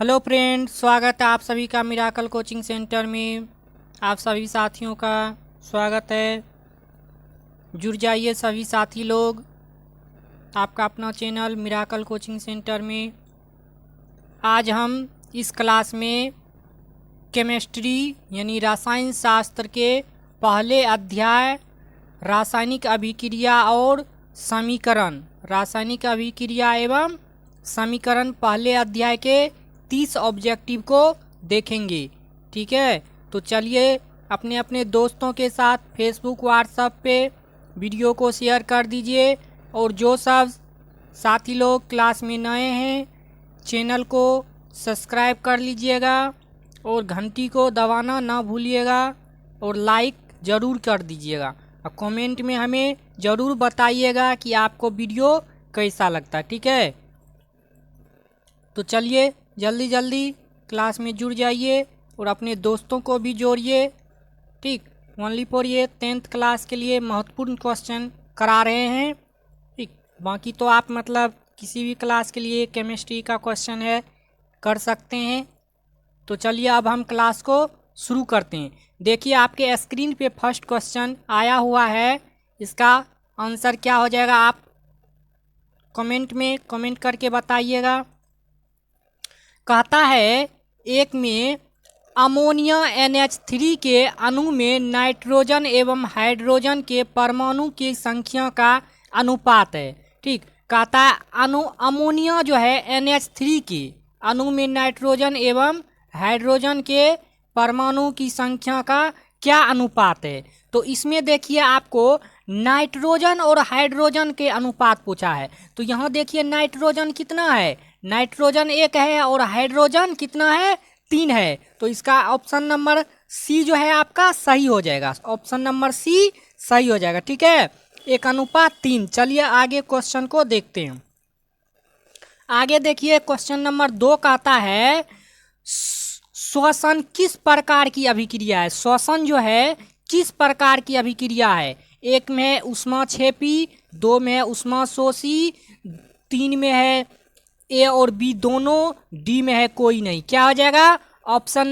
Hello friend, स्वागत है आप सभी का मिराकल कोचिंग सेंटर में। आप सभी साथियों का स्वागत है। जुड़ जाइए सभी साथी लोग आपका अपना चैनल मिराकल कोचिंग सेंटर में। आज हम इस क्लास में केमिस्ट्री यानी रसायन शास्त्र के पहले अध्याय रासायनिक अभिक्रिया और समीकरण, रासायनिक अभिक्रिया एवं समीकरण पहले अध्याय के 30 ऑब्जेक्टिव को देखेंगे। ठीक है, तो चलिए अपने अपने दोस्तों के साथ फेसबुक व्हाट्सएप पे वीडियो को शेयर कर दीजिए। और जो सब साथी लोग क्लास में नए हैं चैनल को सब्सक्राइब कर लीजिएगा और घंटी को दबाना ना भूलिएगा और लाइक ज़रूर कर दीजिएगा। और कमेंट में हमें ज़रूर बताइएगा कि आपको वीडियो कैसा लगता है। ठीक है, तो चलिए जल्दी जल्दी क्लास में जुड़ जाइए और अपने दोस्तों को भी जोड़िए। ठीक, ओनली फॉर ये 10th क्लास के लिए महत्वपूर्ण क्वेश्चन करा रहे हैं। ठीक, बाकी तो आप मतलब किसी भी क्लास के लिए केमिस्ट्री का क्वेश्चन है कर सकते हैं। तो चलिए अब हम क्लास को शुरू करते हैं। देखिए आपके स्क्रीन पे फर्स्ट क्वेश्चन आया हुआ है, इसका आंसर क्या हो जाएगा आप कमेंट में कमेंट करके बताइएगा। कहता है एक में अमोनिया NH3 के अणु में नाइट्रोजन एवं हाइड्रोजन के परमाणु की संख्या का अनुपात है। ठीक, कहता है अमोनिया जो है NH3 के अणु में नाइट्रोजन एवं हाइड्रोजन के परमाणु की संख्या का क्या अनुपात है। तो इसमें देखिए आपको नाइट्रोजन और हाइड्रोजन के अनुपात पूछा है। तो यहाँ देखिए नाइट्रोजन कितना है, नाइट्रोजन 1 है और हाइड्रोजन कितना है 3 है। तो इसका ऑप्शन नंबर सी जो है आपका सही हो जाएगा, ऑप्शन नंबर सी सही हो जाएगा। ठीक है, 1:3। चलिए आगे क्वेश्चन को देखते हैं। आगे देखिए क्वेश्चन नंबर 2 कहता है श्वसन किस प्रकार की अभिक्रिया है। श्वसन जो है किस प्रकार की अभिक्रिया है। 1 में है ऊष्माक्षेपी, 2 में है ऊष्माशोषी, 3 में है ए और बी दोनों, डी में है कोई नहीं। क्या हो जाएगा ऑप्शन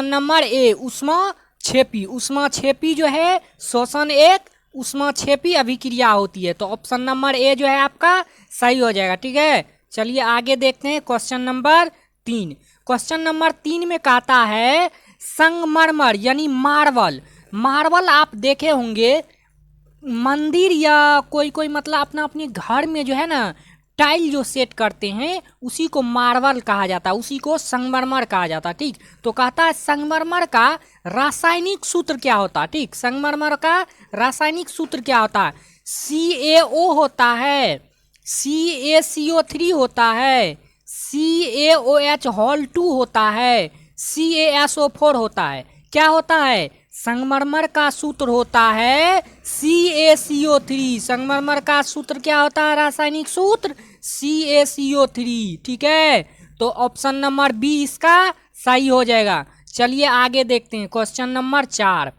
नंबर ए ऊष्माक्षेपी। ऊष्माक्षेपी जो है श्वसन एक ऊष्माक्षेपी अभिक्रिया होती है। तो ऑप्शन नंबर ए जो है आपका सही हो जाएगा। ठीक है, चलिए आगे देखते हैं क्वेश्चन नंबर 3। क्वेश्चन नंबर 3 में कहता है संगमरमर यानी मार्बल आप देखे होंगे मंदिर या कोई मतलब अपना अपने घर में जो है ना टाइल जो सेट करते हैं उसी को मार्बल कहा जाता है, उसी को संगमरमर कहा जाता है। ठीक, तो कहता है संगमरमर का रासायनिक सूत्र क्या होता है। ठीक, संगमरमर का रासायनिक सूत्र क्या होता है। CaO होता है, CaCO3 होता है, CaOH2 होता है, CaSO4 होता है। क्या होता है संगमरमर का सूत्र होता है CaCO3। संगमरमर का सूत्र क्या होता है रासायनिक सूत्र CaCO3। ठीक है, तो ऑप्शन नंबर बी इसका सही हो जाएगा। चलिए आगे देखते हैं क्वेश्चन नंबर 4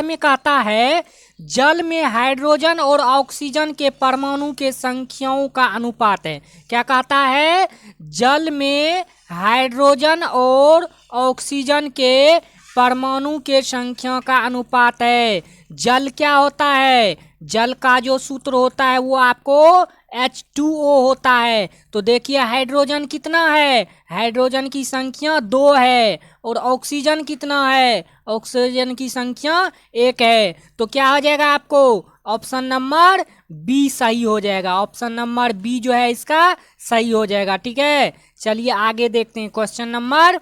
में कहता है जल में हाइड्रोजन और ऑक्सीजन के परमाणु के संख्याओं का अनुपात है। क्या कहता है जल में हाइड्रोजन और ऑक्सीजन के परमाणु के संख्या का अनुपात है। जल क्या होता है, जल का जो सूत्र होता है वो आपको H2O होता है। तो देखिए हाइड्रोजन कितना है, हाइड्रोजन की संख्या 2 है और ऑक्सीजन कितना है, ऑक्सीजन की संख्या 1 है। तो क्या हो जाएगा आपको ऑप्शन नंबर बी सही हो जाएगा, ऑप्शन नंबर बी जो है इसका सही हो जाएगा। ठीक है, चलिए आगे देखते हैं क्वेश्चन नंबर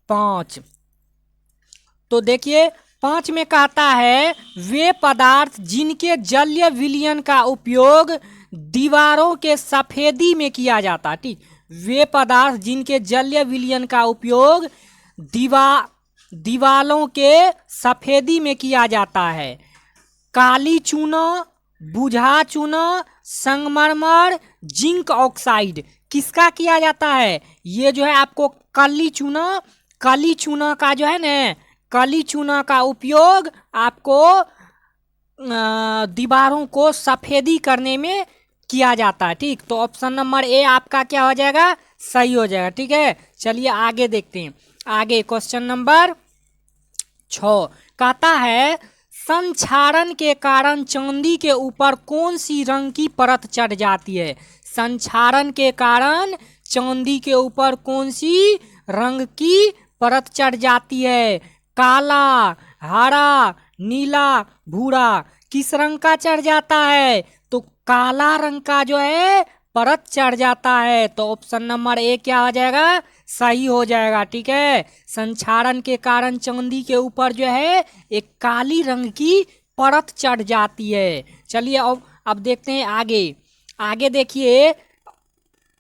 5। तो देखिए 5 में कहता है वे पदार्थ जिनके जलीय विलयन का उपयोग दीवारों के सफेदी में किया जाता है। ठीक, वे पदार्थ जिनके जलीय विलयन का उपयोग दीवारों के सफेदी में किया जाता है। काली चूना, बुझा चूना, संगमरमर, जिंक ऑक्साइड किसका किया जाता है। ये जो है आपको काली चूना का जो है ना काली चूना का उपयोग आपको दीवारों को सफेदी करने में किया जाता है। ठीक, तो ऑप्शन नंबर ए आपका क्या हो जाएगा, सही हो जाएगा। ठीक है, चलिए आगे देखते हैं। आगे क्वेश्चन नंबर 6 कहता है संक्षारण के कारण चांदी के ऊपर कौन सी रंग की परत चढ़ जाती है। संक्षारण के कारण चांदी के ऊपर कौन सी रंग की परत चढ़ जाती है। काला, हरा, नीला, भूरा, किस रंग का चढ़ जाता है, तो काला रंग का जो है परत चढ़ जाता है। तो ऑप्शन नंबर ए क्या हो जाएगा, सही हो जाएगा। ठीक है, संक्षारण के कारण चांदी के ऊपर जो है एक काली रंग की परत चढ़ जाती है। चलिए अब देखते हैं आगे। आगे देखिए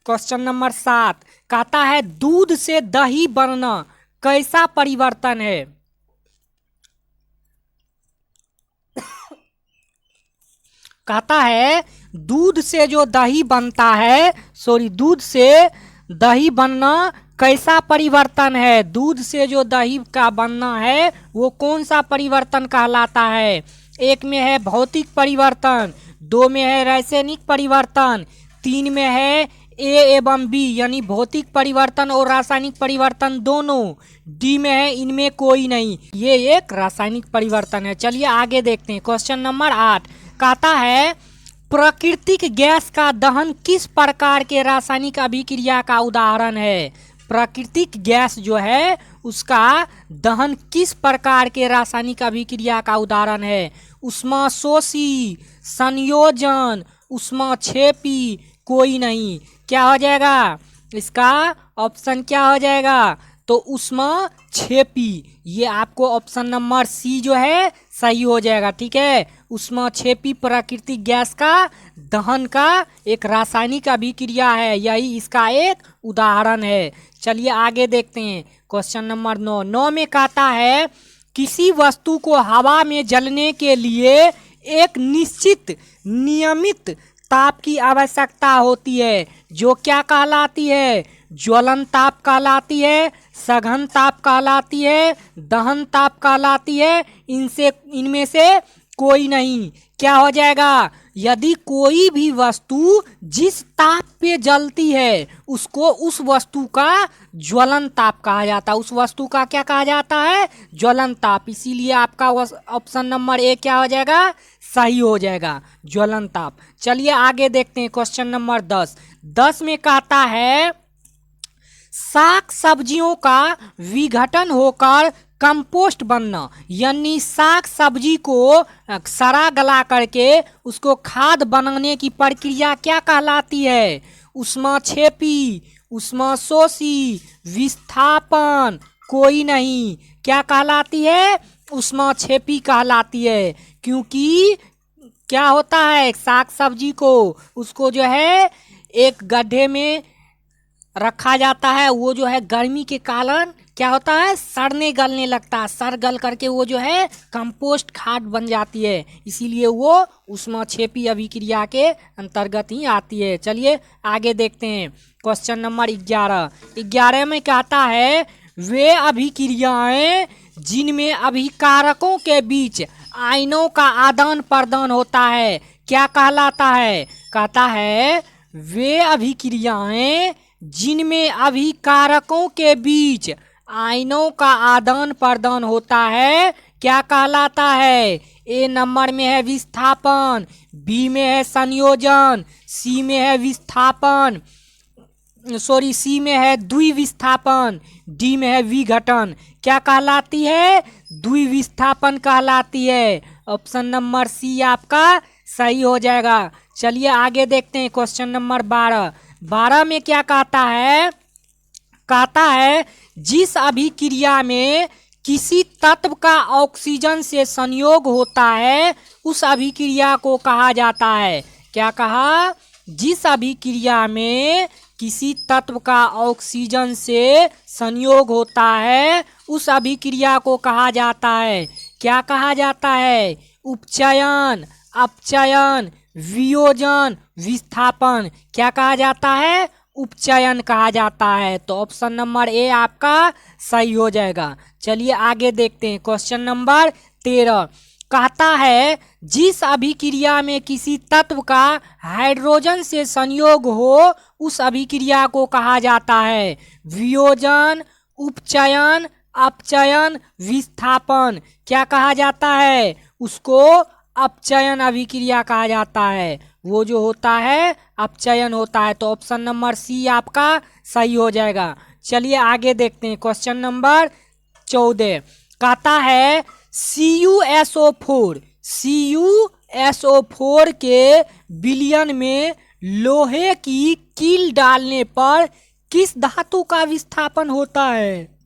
क्वेश्चन नंबर 7 कहता है दूध से दही बनना कैसा परिवर्तन है। कहता है दूध से जो दही बनता है, दूध से दही बनना कैसा परिवर्तन है। दूध से जो दही का बनना है वो कौन सा परिवर्तन कहलाता है। एक में है भौतिक परिवर्तन, 2 में है रासायनिक परिवर्तन, 3 में है ए एवं बी यानी भौतिक परिवर्तन और रासायनिक परिवर्तन दोनों, डी में है इनमें कोई नहीं, ये एक रासायनिक परिवर्तन है। चलिए आगे देखते हैं। क्वेश्चन नंबर 8 कहता है प्राकृतिक गैस का दहन किस प्रकार के रासायनिक अभिक्रिया का उदाहरण है। प्राकृतिक गैस जो है उसका दहन किस प्रकार के रासायनिक अभिक्रिया का उदाहरण है। ऊष्माशोषी, संयोजन, ऊष्माक्षेपी, कोई नहीं। क्या हो जाएगा इसका ऑप्शन, क्या हो जाएगा, तो ऊष्माक्षेपी। ये आपको ऑप्शन नंबर सी जो है सही हो जाएगा। ठीक है, ऊष्माक्षेपी प्राकृतिक गैस का दहन का एक रासायनिक अभिक्रिया है, यही इसका एक उदाहरण है। चलिए आगे देखते हैं। क्वेश्चन नंबर 9 में कहता है किसी वस्तु को हवा में जलने के लिए एक निश्चित नियमित ताप की आवश्यकता होती है, जो क्या कहलाती है, ज्वलन ताप कहलाती है, सघन ताप कहलाती है, दहन ताप कहलाती है, इनमें से कोई नहीं। क्या हो जाएगा, यदि कोई भी वस्तु जिस ताप पे जलती है उसको उस वस्तु का ज्वलन ताप कहा जाता है। उस वस्तु का क्या कहा जाता है, ज्वलन ताप। इसीलिए आपका ऑप्शन नंबर ए क्या हो जाएगा, सही हो जाएगा, ज्वलन ताप। चलिए आगे देखते हैं। क्वेश्चन नंबर 10 में कहता है साग सब्जियों का विघटन होकर कंपोस्ट बनना, यानी साग सब्जी को सड़ा गला करके उसको खाद बनाने की प्रक्रिया क्या कहलाती है। ऊष्माक्षेपी, ऊष्माशोषी, विस्थापन, कोई नहीं। क्या कहलाती है, ऊष्माक्षेपी कहलाती है। क्योंकि क्या होता है, साग सब्जी को उसको जो है एक गड्ढे में रखा जाता है, वो जो है गर्मी के कारण क्या होता है, सड़ने गलने लगता है, सड़ गल करके वो जो है कंपोस्ट खाद बन जाती है, इसीलिए वो ऊष्माक्षेपी अभिक्रिया के अंतर्गत ही आती है। चलिए आगे देखते हैं। क्वेश्चन नंबर 11 में कहता है वे अभिक्रियाएं जिनमें अभिकारकों के बीच आयनों का आदान प्रदान होता है क्या कहलाता है। कहता है वे अभिक्रियाएं जिनमें अभिकारकों के बीच आयनों का आदान प्रदान होता है क्या कहलाता है। ए नंबर में है विस्थापन, बी में है संयोजन, सी में है विस्थापन, सी में है द्विविस्थापन, डी में है विघटन। क्या कहलाती है, द्विविस्थापन कहलाती है। ऑप्शन नंबर सी आपका सही हो जाएगा। चलिए आगे देखते हैं। क्वेश्चन नंबर 12 में क्या कहता है, कहता है जिस अभिक्रिया में किसी तत्व का ऑक्सीजन से संयोग होता है उस अभिक्रिया को कहा जाता है। क्या कहा, जिस अभिक्रिया में किसी तत्व का ऑक्सीजन से संयोग होता है उस अभिक्रिया को कहा जाता है। क्या कहा जाता है, उपचयन, अपचयन, वियोजन, विस्थापन। क्या कहा जाता है, उपचयन कहा जाता है। तो ऑप्शन नंबर ए आपका सही हो जाएगा। चलिए आगे देखते हैं। क्वेश्चन नंबर 13 कहता है जिस अभिक्रिया में किसी तत्व का हाइड्रोजन से संयोग हो उस अभिक्रिया को कहा जाता है वियोजन, उपचयन, अपचयन, विस्थापन। क्या कहा जाता है? उसको अपचयन अभिक्रिया कहा जाता है। वो जो होता है अपचयन होता है। तो ऑप्शन नंबर सी आपका सही हो जाएगा। चलिए आगे देखते हैं। क्वेश्चन नंबर 14 कहता है CuSO4 के विलयन में लोहे की कील डालने पर किस धातु का विस्थापन होता है?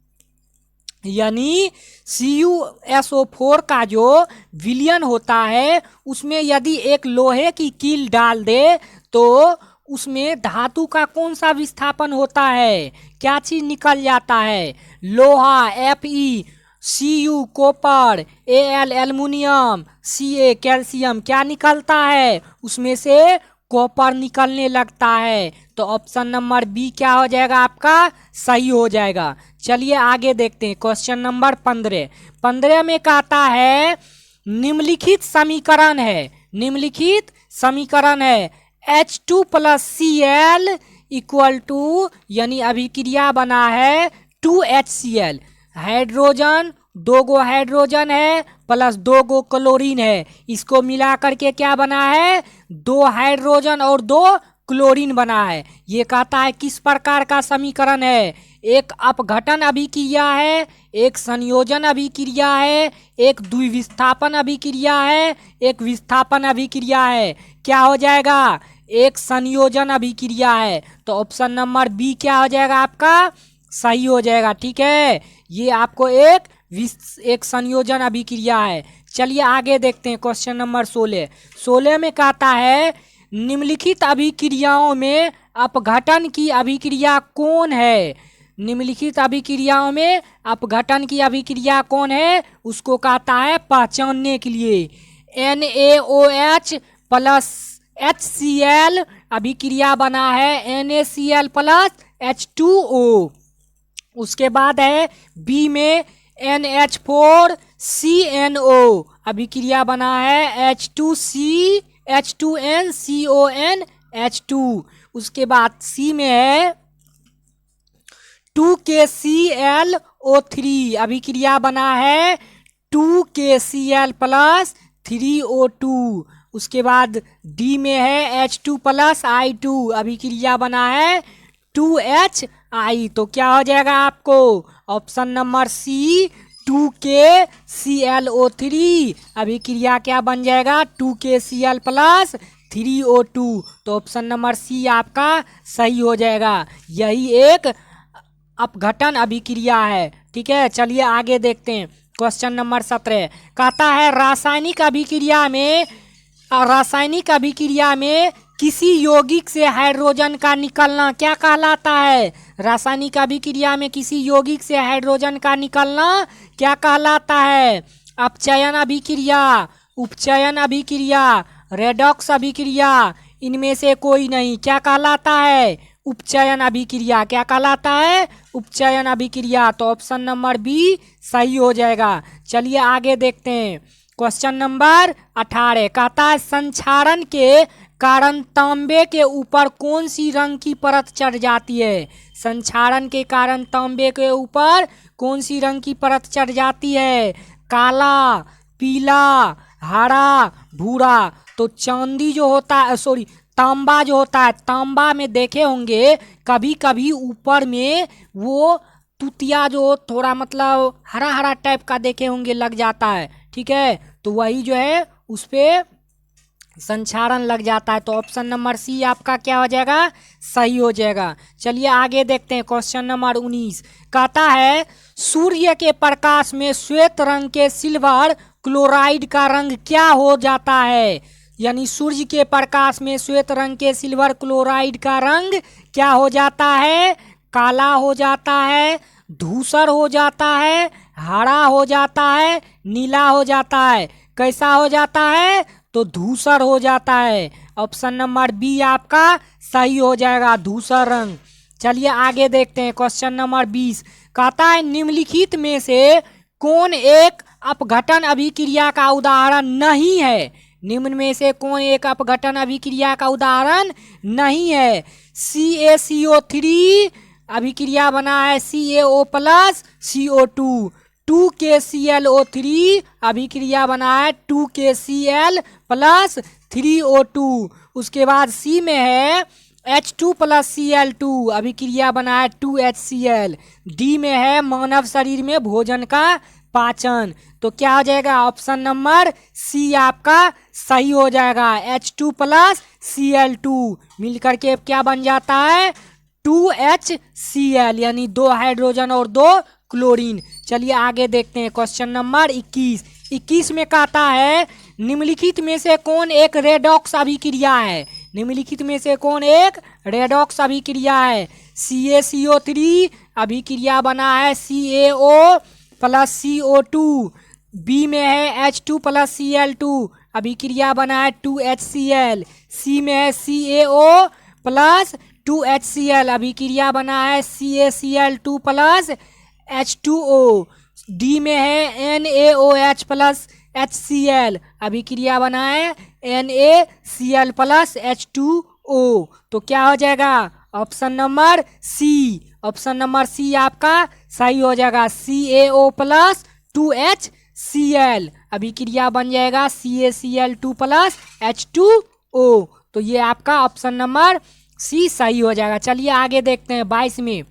यानी CuSO4 का जो विलयन होता है उसमें यदि एक लोहे की कील डाल दे तो उसमें धातु का कौन सा विस्थापन होता है? क्या चीज निकल जाता है? लोहा Fe, Cu copper, Al aluminium, Ca calcium. क्या निकलता है? उसमें से कॉपर निकलने लगता है। तो ऑप्शन नंबर बी क्या हो जाएगा आपका? सही हो जाएगा। चलिए आगे देखते हैं। क्वेश्चन नंबर 15 में कहता है निम्नलिखित समीकरण है H2 + Cl इक्वल टू, यानी अभिक्रिया बना है 2HCl। हाइड्रोजन, 2 गो हाइड्रोजन है प्लस 2 गो क्लोरीन है। इसको मिला करके क्या बना है? 2 हाइड्रोजन और 2 क्लोरीन बना है। ये कहता है किस प्रकार का समीकरण है? एक अपघटन अभिक्रिया है, एक संयोजन अभिक्रिया है, एक द्विविस्थापन अभिक्रिया है, एक विस्थापन अभिक्रिया है। क्या हो जाएगा? एक संयोजन अभिक्रिया है। तो ऑप्शन नंबर बी क्या हो जाएगा आपका? सही हो जाएगा। ठीक है, ये आपको एक संयोजन अभिक्रिया है। चलिए आगे देखते हैं। क्वेश्चन नंबर 16 में कहता है निम्नलिखित अभिक्रियाओं में अपघटन की अभिक्रिया कौन है? निम्नलिखित अभिक्रियाओं में अपघटन की अभिक्रिया कौन है? उसको कहता है पहचानने के लिए NaOH + HCl अभिक्रिया बना है NaCl + H2O। उसके बाद है बी में NH4CNO अभिक्रिया बना है H2NCONH2। उसके बाद सी में है 2KClO3 अभिक्रिया बना है 2KCl + 3O2। उसके बाद डी में है H2 + I2 अभिक्रिया बना है 2HI। तो क्या हो जाएगा आपको? ऑप्शन नंबर सी 2KClO3 अभिक्रिया क्या बन जाएगा? 2KCl + 3O2। तो ऑप्शन नंबर सी आपका सही हो जाएगा। यही एक अपघटन अभिक्रिया है। ठीक है, चलिए आगे देखते हैं। क्वेश्चन नंबर 17 कहता है रासायनिक अभिक्रिया में किसी यौगिक से हाइड्रोजन का निकलना क्या कहलाता है? रासायनिक अभिक्रिया में किसी यौगिक से हाइड्रोजन का निकलना क्या कहलाता है? अपचयन अभिक्रिया, उपचयन अभिक्रिया, रेडॉक्स अभिक्रिया, इनमें से कोई नहीं। क्या कहलाता है? उपचयन अभिक्रिया। क्या कहलाता है? उपचयन अभिक्रिया। तो ऑप्शन नंबर बी सही हो जाएगा। चलिए आगे देखते हैं। क्वेश्चन नंबर 18 कहता है संक्षारण के कारण तांबे के ऊपर कौन सी रंग की परत चढ़ जाती है? संक्षारण के कारण तांबे के ऊपर कौन सी रंग की परत चढ़ जाती है? काला, पीला, हरा, भूरा। तो चांदी जो होता है, सॉरी, तांबा जो होता है, तांबा में देखे होंगे कभी कभी ऊपर में वो तुतिया जो थोड़ा मतलब हरा हरा टाइप का देखे होंगे लग जाता है। ठीक है, तो वही जो है उस पे संक्षारण लग जाता है। तो ऑप्शन नंबर सी आपका क्या हो जाएगा? सही हो जाएगा। चलिए आगे देखते हैं। क्वेश्चन नंबर 19 कहता है सूर्य के प्रकाश में श्वेत रंग के सिल्वर क्लोराइड का रंग क्या हो जाता है? यानी सूर्य के प्रकाश में श्वेत रंग के सिल्वर क्लोराइड का रंग क्या हो जाता है? काला हो जाता है, धूसर हो जाता है, हरा हो जाता है, नीला हो जाता है। कैसा हो जाता है? तो धूसर हो जाता है। ऑप्शन नंबर बी आपका सही हो जाएगा, धूसर रंग। चलिए आगे देखते हैं। क्वेश्चन नंबर 20 कहता है निम्नलिखित में से कौन एक अपघटन अभिक्रिया का उदाहरण नहीं है? निम्न में से कौन एक अपघटन अभिक्रिया का उदाहरण नहीं है? CaCO3 अभिक्रिया बना है CaO प्लस CO2। 2KClO3 अभिक्रिया बना है 2KCl प्लस 3O2। उसके बाद सी में है H2 प्लस Cl2 अभिक्रिया बना है 2HCl। डी में है मानव शरीर में भोजन का पाचन। तो क्या हो जाएगा? ऑप्शन नंबर सी आपका सही हो जाएगा। H2 प्लस Cl2 मिलकर के क्या बन जाता है? 2HCl, यानी 2 हाइड्रोजन और 2 क्लोरीन। चलिए आगे देखते हैं क्वेश्चन नंबर 21। 21 में कहता है निम्नलिखित में से कौन एक रेडॉक्स अभिक्रिया है? निम्नलिखित में से कौन एक रेडॉक्स अभिक्रिया है? CaCO3 अभिक्रिया बना है CaO प्लस CO2। बी में है H2 प्लस Cl2 अभिक्रिया बना है 2HCl। सी में है CaO प्लस 2HCl अभिक्रिया बना है CaCl2 प्लस H2O। डी में है NaOH प्लस HCl अभिक्रिया बना है NaCl प्लस H2O। तो क्या हो जाएगा? Option number C. Option number C आपका सही हो जाएगा। CaO प्लस 2HCl अभिक्रिया बन जाएगा CaCl2 प्लस H2O। तो ये आपका ऑप्शन नंबर सी सही हो जाएगा। चलिए आगे देखते हैं 22 में।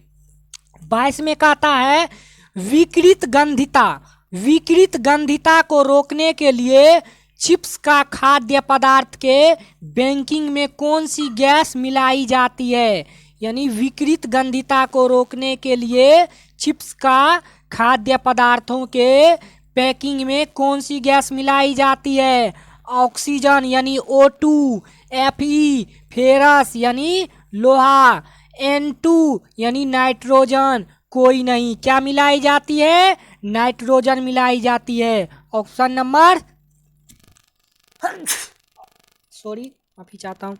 22 में कहता है विकृत गंधिता। विकृत गंधिता को रोकने के लिए चिप्स का खाद्य पदार्थ के बेकिंग में कौन सी गैस मिलाई जाती है? यानी विकृत गंधिता को रोकने के लिए चिप्स का खाद्य पदार्थों के पैकिंग में कौन सी गैस मिलाई जाती है? ऑक्सीजन यानी O2, Fe फेरस यानी लोहा, N2 यानी नाइट्रोजन कोई नहीं। क्या मिलाई जाती है? नाइट्रोजन मिलाई जाती है। ऑप्शन नंबर माफी चाहता हूँ।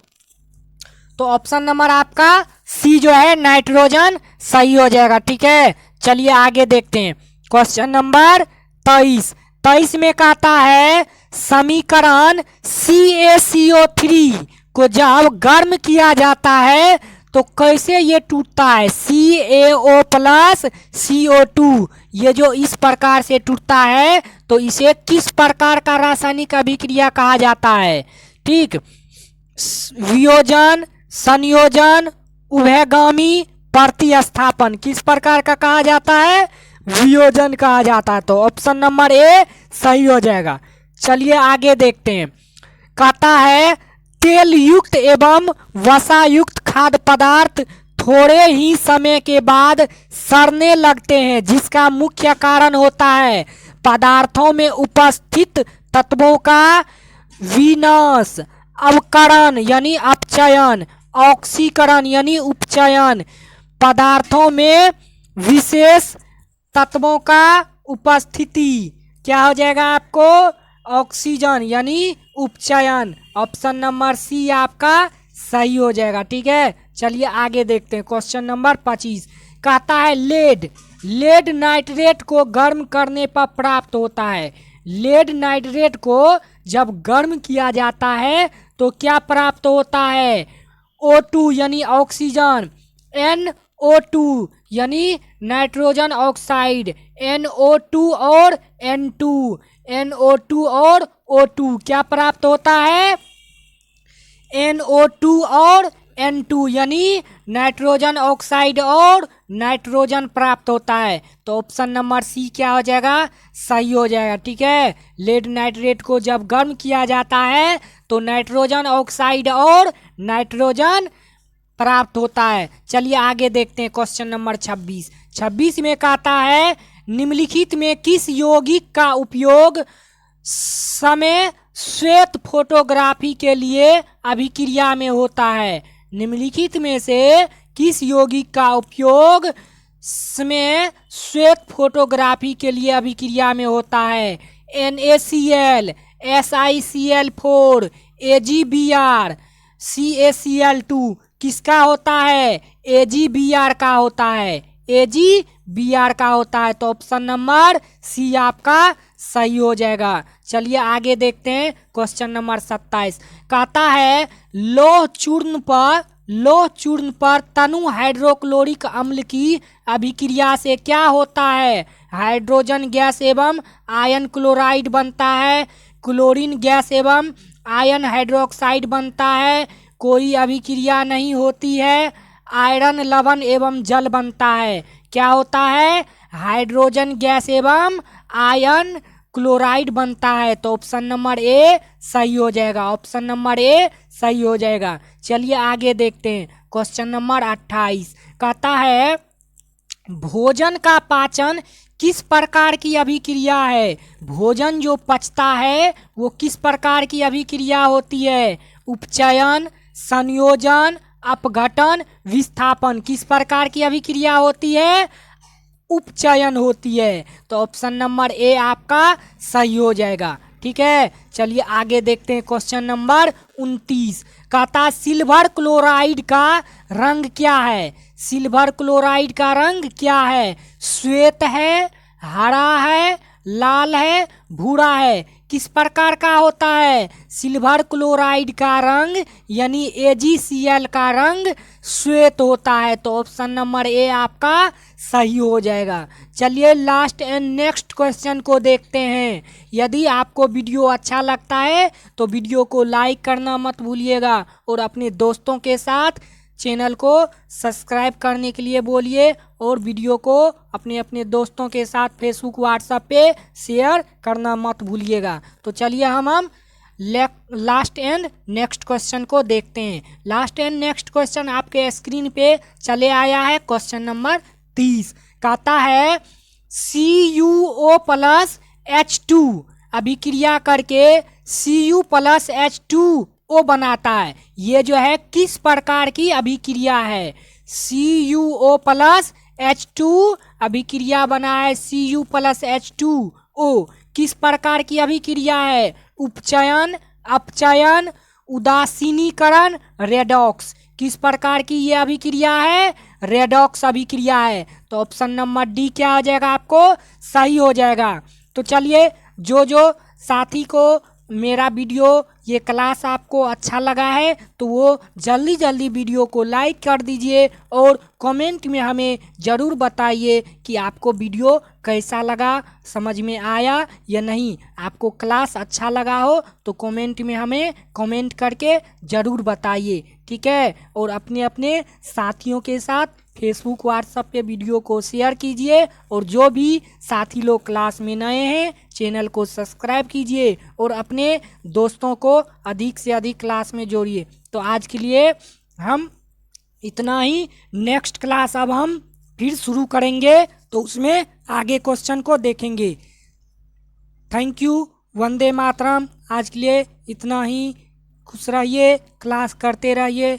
तो ऑप्शन नंबर आपका सी जो है नाइट्रोजन सही हो जाएगा। ठीक है, चलिए आगे देखते हैं क्वेश्चन नंबर 23। 23 में कहता है समीकरण CaCO3 को जब गर्म किया जाता है तो कैसे ये टूटता है? CaO प्लस CO2 ये जो इस प्रकार से टूटता है तो इसे किस प्रकार का रासायनिक अभिक्रिया कहा जाता है? ठीक, वियोजन, संयोजन, उभयगामी प्रतिस्थापन किस प्रकार का कहा जाता है? वियोजन कहा जाता है। तो ऑप्शन नंबर ए सही हो जाएगा। चलिए आगे देखते हैं। कहता है तेल युक्त एवं वसा युक्त खाद्य पदार्थ थोड़े ही समय के बाद सड़ने लगते हैं, जिसका मुख्य कारण होता है पदार्थों में उपस्थित तत्वों का विनाश, अवकरण यानी अपचयन, ऑक्सीकरण यानी उपचयन, पदार्थों में विशेष तत्वों का उपस्थिति। क्या हो जाएगा आपको? ऑक्सीजन यानी उपचयन। ऑप्शन नंबर सी आपका सही हो जाएगा। ठीक है, चलिए आगे देखते हैं क्वेश्चन नंबर 25। कहता है लेड नाइट्रेट को गर्म करने पर प्राप्त होता है। लेड नाइट्रेट को जब गर्म किया जाता है तो क्या प्राप्त होता है? O2 यानी ऑक्सीजन, NO2 यानी नाइट्रोजन ऑक्साइड, NO2 और N2, NO2 और O2 क्या प्राप्त होता है? NO2 और N2 यानी नाइट्रोजन ऑक्साइड और नाइट्रोजन प्राप्त होता है। तो ऑप्शन नंबर सी क्या हो जाएगा? सही हो जाएगा। ठीक है, लेड नाइट्रेट को जब गर्म किया जाता है तो नाइट्रोजन ऑक्साइड और नाइट्रोजन प्राप्त होता है। चलिए आगे देखते हैं क्वेश्चन नंबर 26। 26 में कहता है निम्नलिखित में किस यौगिक का उपयोग समय श्वेत फोटोग्राफी के लिए अभिक्रिया में होता है? निम्नलिखित में से किस यौगिक का उपयोग समय श्वेत फोटोग्राफी के लिए अभिक्रिया में होता है? NaCl, SiCl4, AgBr, CaCl2 किसका होता है? AgBr का होता है। AgBr का होता है। तो ऑप्शन नंबर सी आपका सही हो जाएगा। चलिए आगे देखते हैं क्वेश्चन नंबर 27। कहता है लोह चूर्ण पर तनु हाइड्रोक्लोरिक अम्ल की अभिक्रिया से क्या होता है? हाइड्रोजन गैस एवं आयन क्लोराइड बनता है, क्लोरीन गैस एवं आयन हाइड्रोक्साइड बनता है, कोई अभिक्रिया नहीं होती है, आयरन लवण एवं जल बनता है। क्या होता है? हाइड्रोजन गैस एवं आयन क्लोराइड बनता है। तो ऑप्शन नंबर ए सही हो जाएगा, ऑप्शन नंबर ए सही हो जाएगा। चलिए आगे देखते हैं क्वेश्चन नंबर 28। कहता है भोजन का पाचन किस प्रकार की अभिक्रिया है? भोजन जो पचता है वो किस प्रकार की अभिक्रिया होती है? उपचयन, संयोजन, अपघटन, विस्थापन। किस प्रकार की अभिक्रिया होती है? उपचयन होती है। तो ऑप्शन नंबर ए आपका सही हो जाएगा। ठीक है, चलिए आगे देखते हैं क्वेश्चन नंबर 29। कहता सिल्वर क्लोराइड का रंग क्या है? सिल्वर क्लोराइड का रंग क्या है? श्वेत है, हरा है, लाल है, भूरा है। किस प्रकार का होता है? सिल्वर क्लोराइड का रंग यानी AgCl का रंग श्वेत होता है। तो ऑप्शन नंबर ए आपका सही हो जाएगा। चलिए लास्ट एंड नेक्स्ट क्वेश्चन को देखते हैं। यदि आपको वीडियो अच्छा लगता है तो वीडियो को लाइक करना मत भूलिएगा और अपने दोस्तों के साथ चैनल को सब्सक्राइब करने के लिए बोलिए और वीडियो को अपने अपने दोस्तों के साथ फेसबुक व्हाट्सएप पे शेयर करना मत भूलिएगा। तो चलिए हम लास्ट एंड नेक्स्ट क्वेश्चन को देखते हैं। लास्ट एंड नेक्स्ट क्वेश्चन आपके स्क्रीन पे चले आया है। क्वेश्चन नंबर 30 कहता है CuO प्लस H2 अभिक्रिया करके Cu प्लस H2O बनाता है। ये जो है किस प्रकार की अभिक्रिया है? CuO प्लस H2 अभिक्रिया बना है Cu प्लस H2O। किस प्रकार की अभिक्रिया है? उपचयन, अपचयन, उदासीनीकरण, रेडॉक्स। किस प्रकार की ये अभिक्रिया है? रेडॉक्स अभिक्रिया है। तो ऑप्शन नंबर डी क्या हो जाएगा? आपको सही हो जाएगा। तो चलिए जो साथी को मेरा वीडियो ये क्लास आपको अच्छा लगा है तो वो जल्दी वीडियो को लाइक कर दीजिए और कमेंट में हमें ज़रूर बताइए कि आपको वीडियो कैसा लगा, समझ में आया या नहीं। आपको क्लास अच्छा लगा हो तो कमेंट में हमें कमेंट करके ज़रूर बताइए। ठीक है, और अपने अपने साथियों के साथ फेसबुक व्हाट्सएप पे वीडियो को शेयर कीजिए और जो भी साथी लोग क्लास में नए हैं चैनल को सब्सक्राइब कीजिए और अपने दोस्तों को अधिक से अधिक क्लास में जोड़िए। तो आज के लिए हम इतना ही। नेक्स्ट क्लास अब हम फिर शुरू करेंगे तो उसमें आगे क्वेश्चन को देखेंगे। Thank you, Vande Mataram. आज के लिए इतना ही। खुश रहिए, क्लास करते रहिए।